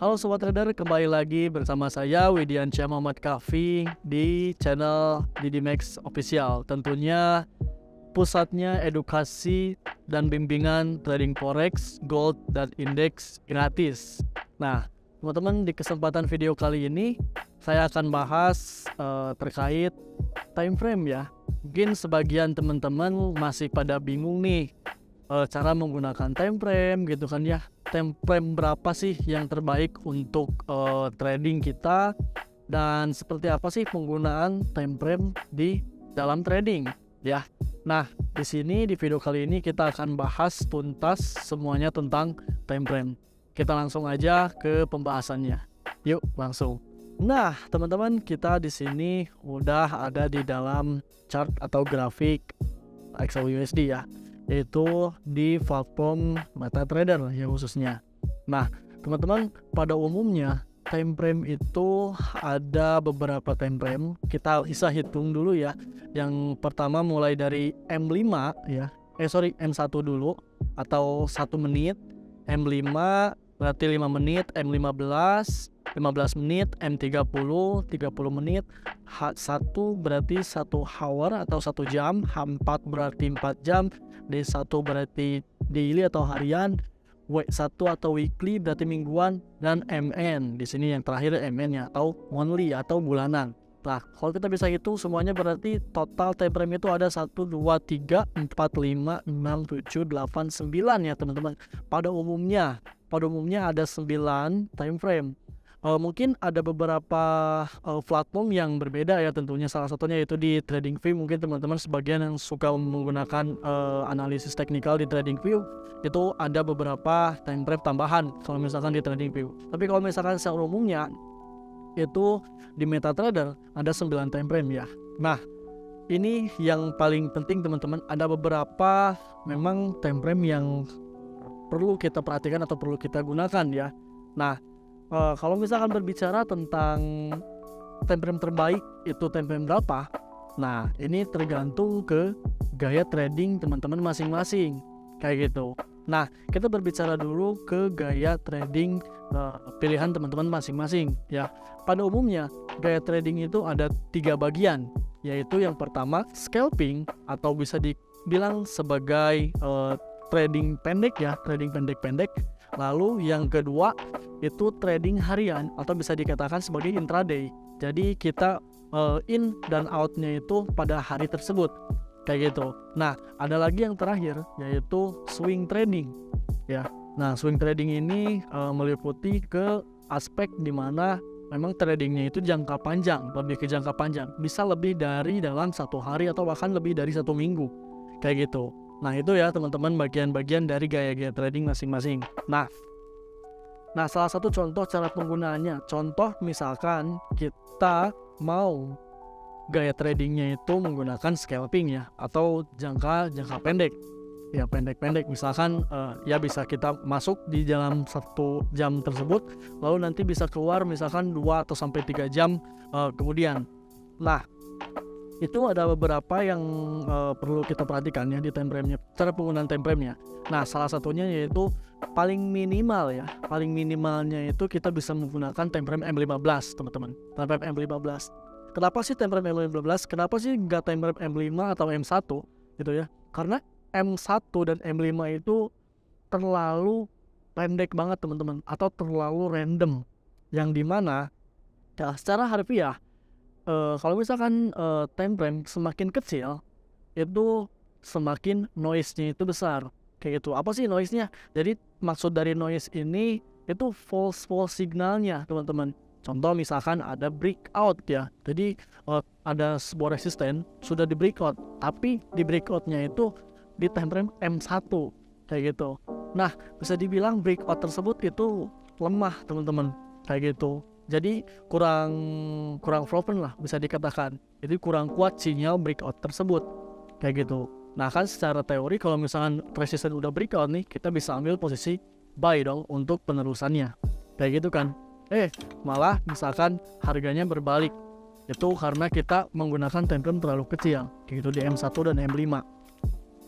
Halo Sobat Trader, kembali lagi bersama saya Widiansyah Muhammad Kahfi di channel Didimax Official. Tentunya pusatnya edukasi dan bimbingan trading forex, gold, dan indeks gratis. Nah, teman-teman, di kesempatan video kali ini saya akan bahas terkait time frame ya. Mungkin sebagian teman-teman masih pada bingung nih cara menggunakan time frame gitu kan ya. Time frame berapa sih yang terbaik untuk trading kita, dan seperti apa sih penggunaan time frame di dalam trading ya. Nah, di sini di video kali ini kita akan bahas tuntas semuanya tentang time frame. Kita langsung aja ke pembahasannya. Yuk, langsung. Nah, teman-teman, kita di sini udah ada di dalam chart atau grafik XAUUSD ya, yaitu di platform MetaTrader ya khususnya. Nah, teman-teman, pada umumnya time frame itu ada beberapa time frame. Kita bisa hitung dulu ya. Yang pertama mulai dari M5 ya. M1 dulu atau 1 menit. M5 berarti 5 menit, M15 15 menit, M30 30 menit, H1 berarti 1 hour atau 1 jam, H4 berarti 4 jam, D1 berarti daily atau harian, W1 atau weekly berarti mingguan, dan MN. Di sini yang terakhir MN ya, atau monthly atau bulanan. Nah, kalau kita bisa hitung semuanya berarti total time frame itu ada 1, 2, 3, 4, 5, 6, 7, 8, 9 ya teman-teman. Pada umumnya ada 9 time frame. Mungkin ada beberapa platform yang berbeda ya tentunya. Salah satunya yaitu di TradingView. Mungkin teman-teman sebagian yang suka menggunakan analisis teknikal di TradingView, itu ada beberapa time frame tambahan kalau misalkan di TradingView. Tapi kalau misalkan secara umumnya itu di MetaTrader ada 9 time frame ya. Nah, ini yang paling penting teman-teman. Ada beberapa memang time frame yang perlu kita perhatikan atau perlu kita gunakan ya. Nah, kalau misalkan berbicara tentang time frame terbaik itu time frame berapa, nah ini tergantung ke gaya trading teman-teman masing-masing kayak gitu. Nah, kita berbicara dulu ke gaya trading pilihan teman-teman masing-masing ya. Pada umumnya gaya trading itu ada 3 bagian, yaitu yang pertama scalping atau bisa dibilang sebagai trading pendek ya, trading pendek-pendek. Lalu yang kedua itu trading harian atau bisa dikatakan sebagai intraday. Jadi kita in dan outnya itu pada hari tersebut kayak gitu. Nah, ada lagi yang terakhir yaitu swing trading ya. Nah, swing trading ini meliputi ke aspek dimana memang tradingnya itu jangka panjang, lebih ke jangka panjang, bisa lebih dari dalam 1 hari atau bahkan lebih dari 1 minggu kayak gitu. Nah, itu ya teman-teman bagian-bagian dari gaya-gaya trading masing-masing. Nah, salah satu contoh cara penggunaannya. Contoh misalkan kita mau gaya tradingnya itu menggunakan scalping ya, atau jangka pendek. Ya, pendek-pendek misalkan ya bisa kita masuk di dalam 1 jam tersebut, lalu nanti bisa keluar misalkan 2 atau sampai 3 jam kemudian. Nah, itu ada beberapa yang perlu kita perhatikan ya di time frame-nya, cara penggunaan time frame-nya. Nah, salah satunya yaitu paling minimalnya itu kita bisa menggunakan time frame M15 teman-teman. Time frame M15. Kenapa sih time frame M15? Kenapa sih nggak time frame M5 atau M1 gitu ya? Karena M1 dan M5 itu terlalu pendek banget teman-teman, atau terlalu random, yang dimana ya, secara harfiah kalau misalkan time frame semakin kecil itu semakin noise-nya itu besar kayak gitu. Apa sih noise-nya? Jadi maksud dari noise ini itu false signalnya teman-teman. Contoh misalkan ada breakout ya. Jadi ada sebuah resisten sudah di breakout, tapi di breakout-nya itu di time frame M1 kayak gitu. Nah, bisa dibilang breakout tersebut itu lemah teman-teman kayak gitu. Jadi kurang proven lah bisa dikatakan. Jadi kurang kuat sinyal breakout tersebut kayak gitu. Nah, kan secara teori kalau misalkan resisten udah breakout nih, kita bisa ambil posisi buy dong untuk penerusannya kayak gitu kan. Malah misalkan harganya berbalik, itu karena kita menggunakan time frame terlalu kecil kayak gitu di M1 dan M5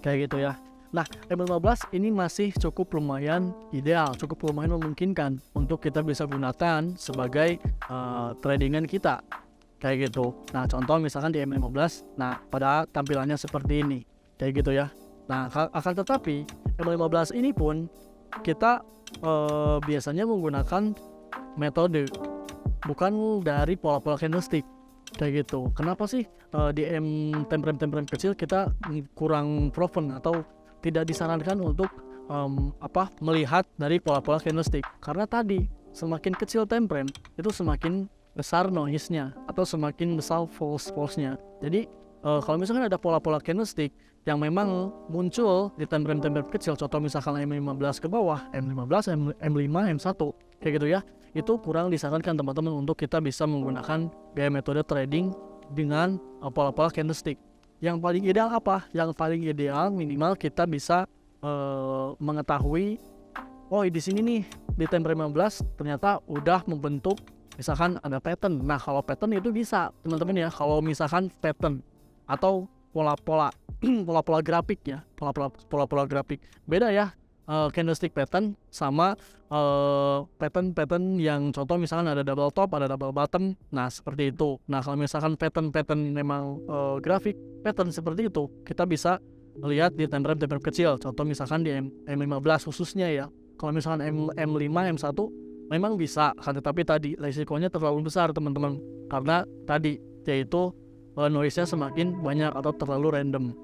kayak gitu ya. Nah, M15 ini masih cukup lumayan ideal, cukup lumayan memungkinkan untuk kita bisa gunakan sebagai tradingan kita kayak gitu. Nah, contoh misalkan di M15, nah pada tampilannya seperti ini kayak gitu ya. Nah, akan tetapi M15 ini pun kita biasanya menggunakan metode, bukan dari pola-pola candlestick kayak gitu. Kenapa sih di time frame kecil kita kurang proven atau tidak disarankan untuk melihat dari pola-pola candlestick? Karena tadi semakin kecil time frame itu semakin besar noise-nya atau semakin besar false-nya. Jadi kalau misalkan ada pola-pola candlestick yang memang muncul di time frame kecil, contoh misalkan M15 ke bawah, M15, M5, M1 kayak gitu ya, itu kurang disarankan teman-teman untuk kita bisa menggunakan gaya metode trading dengan pola-pola candlestick. Yang paling ideal apa? Yang paling ideal minimal kita bisa mengetahui, oh di sini nih di time frame 15 ternyata udah membentuk misalkan ada pattern. Nah, kalau pattern itu bisa teman-teman ya, kalau misalkan pattern atau pola-pola pola-pola grafik ya, pola-pola grafik beda ya, candlestick pattern sama pattern yang contoh misalkan ada double top, ada double bottom. Nah, seperti itu. Nah, kalau misalkan pattern memang grafik pattern seperti itu, kita bisa lihat di time frame kecil. Contoh misalkan di M15 khususnya ya. Kalau misalkan M5, M1 memang bisa, kan, tetapi tadi risikonya terlalu besar teman-teman, karena tadi yaitu noise-nya semakin banyak atau terlalu random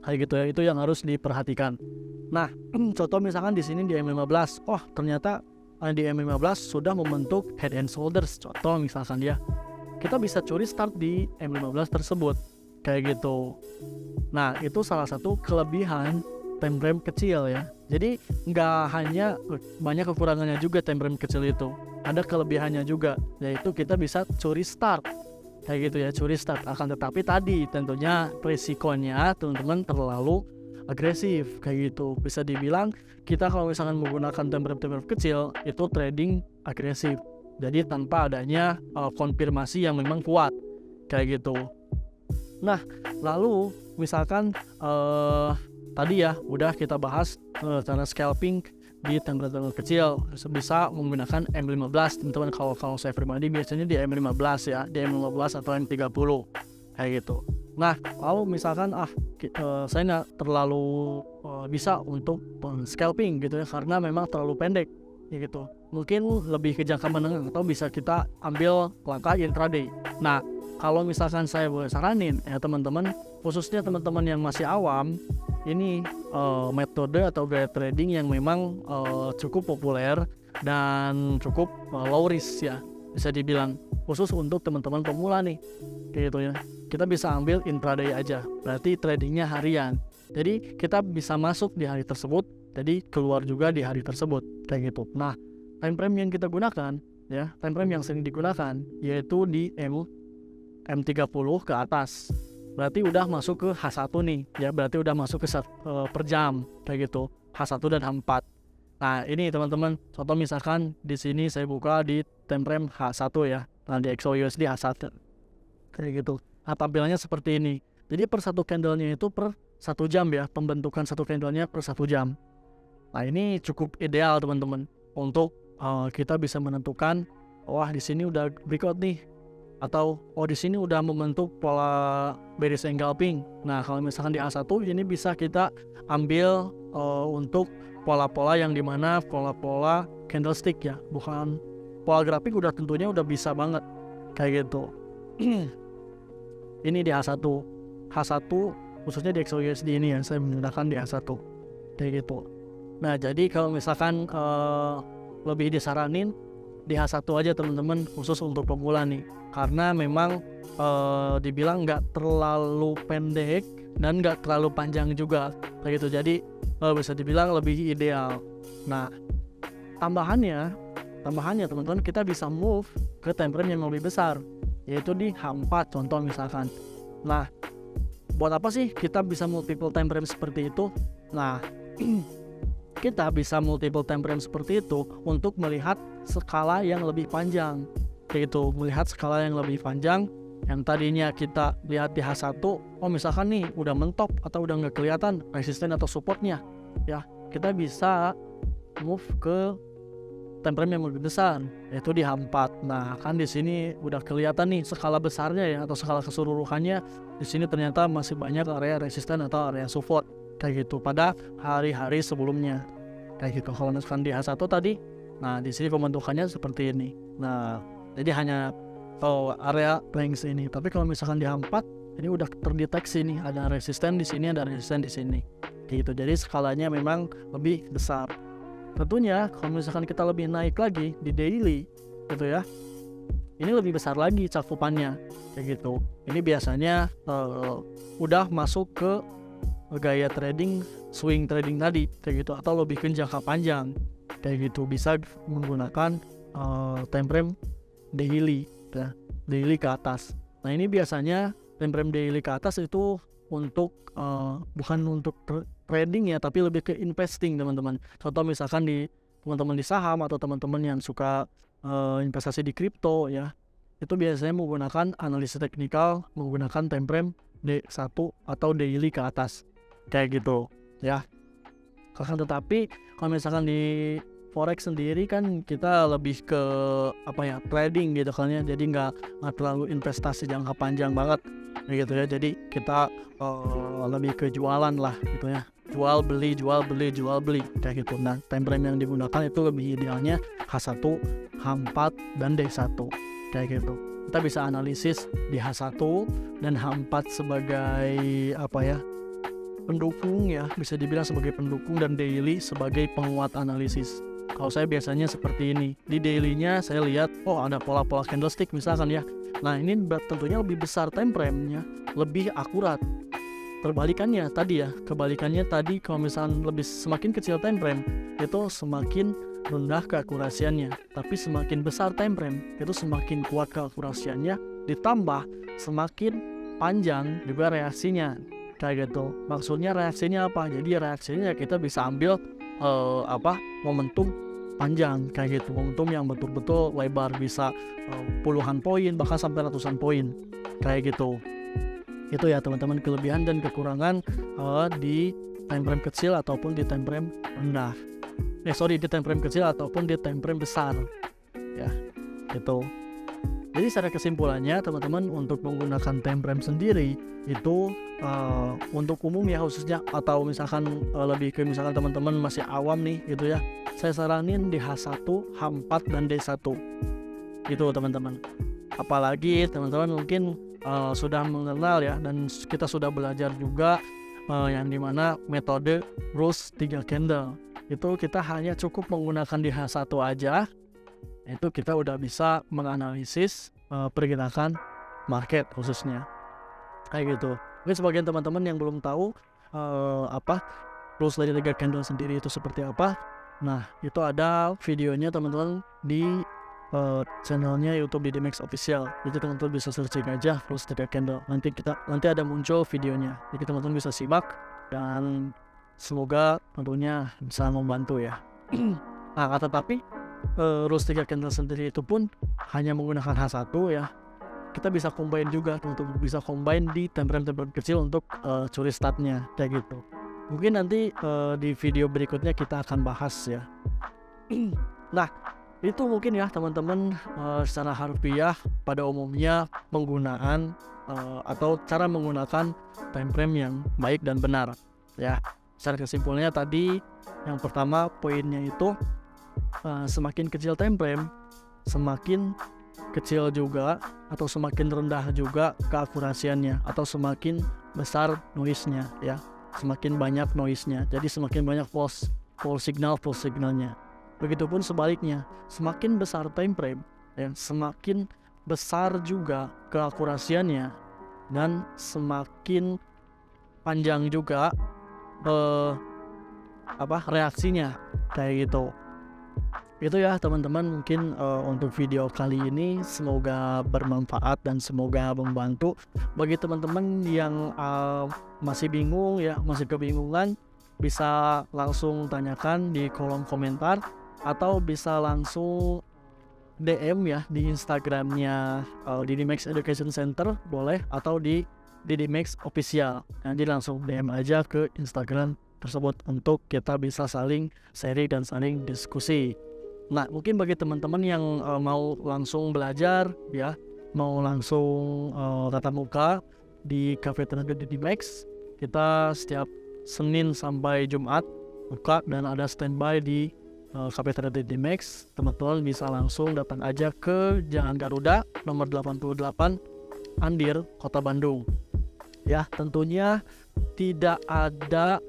kayak gitu ya. Itu yang harus diperhatikan. Nah, contoh misalkan di sini di M15, oh ternyata di M15 sudah membentuk head and shoulders, contoh misalkan ya, kita bisa curi start di M15 tersebut kayak gitu. Nah, itu salah satu kelebihan time frame kecil ya. Jadi nggak hanya banyak kekurangannya juga time frame kecil itu, ada kelebihannya juga, yaitu kita bisa curi start kayak gitu ya, curi start. Akan tetapi tadi tentunya risikonya teman-teman terlalu agresif kayak gitu. Bisa dibilang kita kalau misalkan menggunakan time frame kecil itu trading agresif, jadi tanpa adanya konfirmasi yang memang kuat kayak gitu. Nah, lalu misalkan tadi ya udah kita bahas cara scalping di time frame kecil, bisa menggunakan M15 teman-teman. Kalau saya pribadi biasanya di M15 ya, di M15 atau M30 kayak gitu. Nah, lalu misalkan saya nggak terlalu bisa untuk scalping gitu ya, karena memang terlalu pendek ya gitu. Mungkin lebih ke jangka menengah atau bisa kita ambil langkah intraday. Nah, kalau misalkan saya boleh saranin ya teman-teman, khususnya teman-teman yang masih awam, ini metode atau gaya trading yang memang cukup populer dan cukup low risk ya, bisa dibilang khusus untuk teman-teman pemula nih kayak gitu ya. Kita bisa ambil intraday aja, berarti tradingnya harian, jadi kita bisa masuk di hari tersebut, jadi keluar juga di hari tersebut kayak gitu. Nah, time frame yang kita gunakan ya, time frame yang sering digunakan yaitu di M30 ke atas, berarti udah masuk ke H1 nih ya, berarti udah masuk ke per jam kayak gitu, H1 dan H4. Nah, ini teman-teman, contoh misalkan di sini saya buka di time frame H1 ya, nah di XAUUSD H1 kayak gitu. Nah, tampilannya seperti ini. Jadi per satu candlenya itu per 1 jam ya, pembentukan satu candlenya per 1 jam. Nah, ini cukup ideal teman-teman untuk kita bisa menentukan, wah di sini udah breakout nih, atau oh di sini udah membentuk pola bearish engulfing. Nah, kalau misalkan di A1 ini bisa kita ambil untuk pola-pola yang dimana pola-pola candlestick ya, bukan pola grafik, udah tentunya udah bisa banget kayak gitu. Ini di H1 khususnya di XAUUSD ini yang saya menggunakan di H1 kayak gitu. Nah, jadi kalau misalkan lebih disaranin di H1 aja teman-teman, khusus untuk pemula nih, karena memang dibilang nggak terlalu pendek dan nggak terlalu panjang juga kayak gitu, jadi bisa dibilang lebih ideal. Nah, tambahannya teman-teman, kita bisa move ke time frame yang lebih besar, yaitu di H4 contoh misalkan. Nah, buat apa sih kita bisa multiple time frame seperti itu? Nah, kita bisa multiple time frame seperti itu untuk melihat skala yang lebih panjang kayak gitu, melihat skala yang lebih panjang yang tadinya kita lihat di H1, oh misalkan nih udah mentok atau udah nggak kelihatan resisten atau supportnya, ya kita bisa move ke time frame yang lebih besar, yaitu di H4. Nah, kan di sini udah kelihatan nih skala besarnya ya, atau skala keseluruhannya. Di sini ternyata masih banyak area resisten atau area support kayak gitu pada hari-hari sebelumnya. Kayak gitu. Kalau misalkan di H1 tadi, nah di sini pembentukannya seperti ini. Nah, jadi hanya area range ini. Tapi kalau misalkan di H4, ini udah terdeteksi nih, ada resisten di sini, ada resisten di sini. Kayak gitu. Jadi skalanya memang lebih besar. Tentunya kalau misalkan kita lebih naik lagi di daily gitu ya, ini lebih besar lagi cakupannya kayak gitu. Ini biasanya udah masuk ke gaya trading swing trading tadi kayak gitu, atau lebih ke jangka panjang kayak gitu, bisa menggunakan time frame daily ya, daily ke atas. Nah ini biasanya time frame daily ke atas itu untuk bukan untuk trading ya, tapi lebih ke investing teman-teman. Contoh misalkan di teman-teman di saham atau teman-teman yang suka investasi di kripto ya, itu biasanya menggunakan analisis teknikal menggunakan time frame D1 atau daily ke atas kayak gitu ya. Tetapi kalau misalkan di forex sendiri kan kita lebih ke trading gitu kan ya, jadi nggak terlalu investasi jangka panjang banget gitu ya. Jadi kita lebih ke jualan lah gitu ya, jual beli kayak gitu. Nah time frame yang digunakan itu lebih idealnya H1, H4 dan D1 kayak gitu. Kita bisa analisis di H1 dan H4 sebagai pendukung ya, bisa dibilang sebagai pendukung, dan daily sebagai penguat analisis. Kalau saya biasanya seperti ini, di dailynya saya lihat ada pola-pola candlestick misalkan ya. Nah ini tentunya lebih besar time frame-nya, lebih akurat. Kebalikannya tadi kalau misalkan semakin kecil time frame itu semakin rendah keakurasiannya, tapi semakin besar time frame itu semakin kuat keakurasiannya, ditambah semakin panjang juga reaksinya kayak gitu. Maksudnya reaksinya apa? Jadi reaksinya kita bisa ambil momentum panjang kayak gitu, momentum yang betul-betul lebar, bisa puluhan poin bahkan sampai ratusan poin kayak gitu. Itu ya teman-teman kelebihan dan kekurangan di time frame kecil ataupun di time frame rendah. Di time frame kecil ataupun di time frame besar ya gitu. Jadi secara kesimpulannya teman-teman, untuk menggunakan time frame sendiri itu untuk umum ya khususnya, atau misalkan lebih ke misalkan teman-teman masih awam nih gitu ya, saya saranin di H1, H4 dan D1 gitu teman-teman. Apalagi teman-teman mungkin sudah mengenal ya, dan kita sudah belajar juga yang dimana metode rules 3 candle itu kita hanya cukup menggunakan di H1 aja, itu kita udah bisa menganalisis pergerakan market khususnya kayak gitu. Mungkin sebagian teman-teman yang belum tahu rules dari 3 candle sendiri itu seperti apa, nah itu ada videonya teman-teman di channelnya YouTube DDMax Official. Jadi teman-teman bisa searching aja rules 3 candle, nanti ada muncul videonya, jadi teman-teman bisa simak dan semoga tentunya bisa membantu ya. Nah tetapi rules 3 candle sendiri itu pun hanya menggunakan H1 ya. Kita bisa combine juga, untuk bisa combine di time frame kecil untuk curi startnya kayak gitu. Mungkin nanti di video berikutnya kita akan bahas ya. Nah itu mungkin ya teman-teman secara harfiah pada umumnya penggunaan atau cara menggunakan time frame yang baik dan benar ya. Secara kesimpulannya tadi, yang pertama poinnya itu semakin kecil time frame, semakin kecil juga atau semakin rendah juga keakurasiannya, atau semakin besar noise-nya ya, semakin banyak noise-nya, jadi semakin banyak false signalnya. Begitupun sebaliknya, semakin besar time frame ya, semakin besar juga keakurasiannya dan semakin panjang juga reaksinya kayak gitu. Itu ya teman-teman, mungkin untuk video kali ini semoga bermanfaat dan semoga membantu bagi teman-teman yang masih bingung ya, masih kebingungan, bisa langsung tanyakan di kolom komentar atau bisa langsung DM ya di Instagramnya Didimax Education Center boleh, atau di Didimax Official. Nanti langsung DM aja ke Instagram tersebut untuk kita bisa saling sharing dan saling diskusi. Nah, mungkin bagi teman-teman yang mau langsung belajar ya, mau langsung tatap muka di Cafe Tenaga Didimax, kita setiap Senin sampai Jumat buka dan ada standby di Cafe Tenaga Didimax. Teman-teman bisa langsung datang aja ke Jalan Garuda nomor 88 Andir, Kota Bandung. Ya, tentunya tidak ada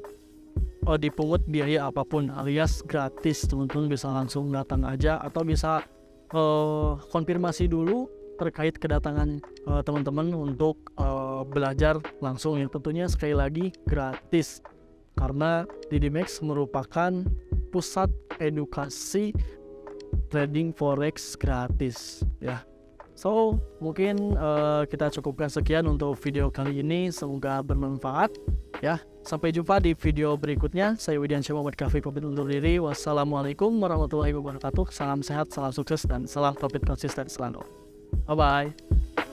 dipungut biaya apapun, alias gratis. Teman-teman bisa langsung datang aja, atau bisa konfirmasi dulu terkait kedatangan teman-teman untuk belajar langsung, yang tentunya sekali lagi gratis, karena Didimax merupakan pusat edukasi trading forex gratis ya. So mungkin kita cukupkan sekian untuk video kali ini, semoga bermanfaat ya. Sampai jumpa di video berikutnya. Saya Widiansyah Muhammad Kaffi pamit undur diri. Wassalamualaikum warahmatullahi wabarakatuh. Salam sehat, salam sukses, dan salam profit konsisten selalu. Bye bye.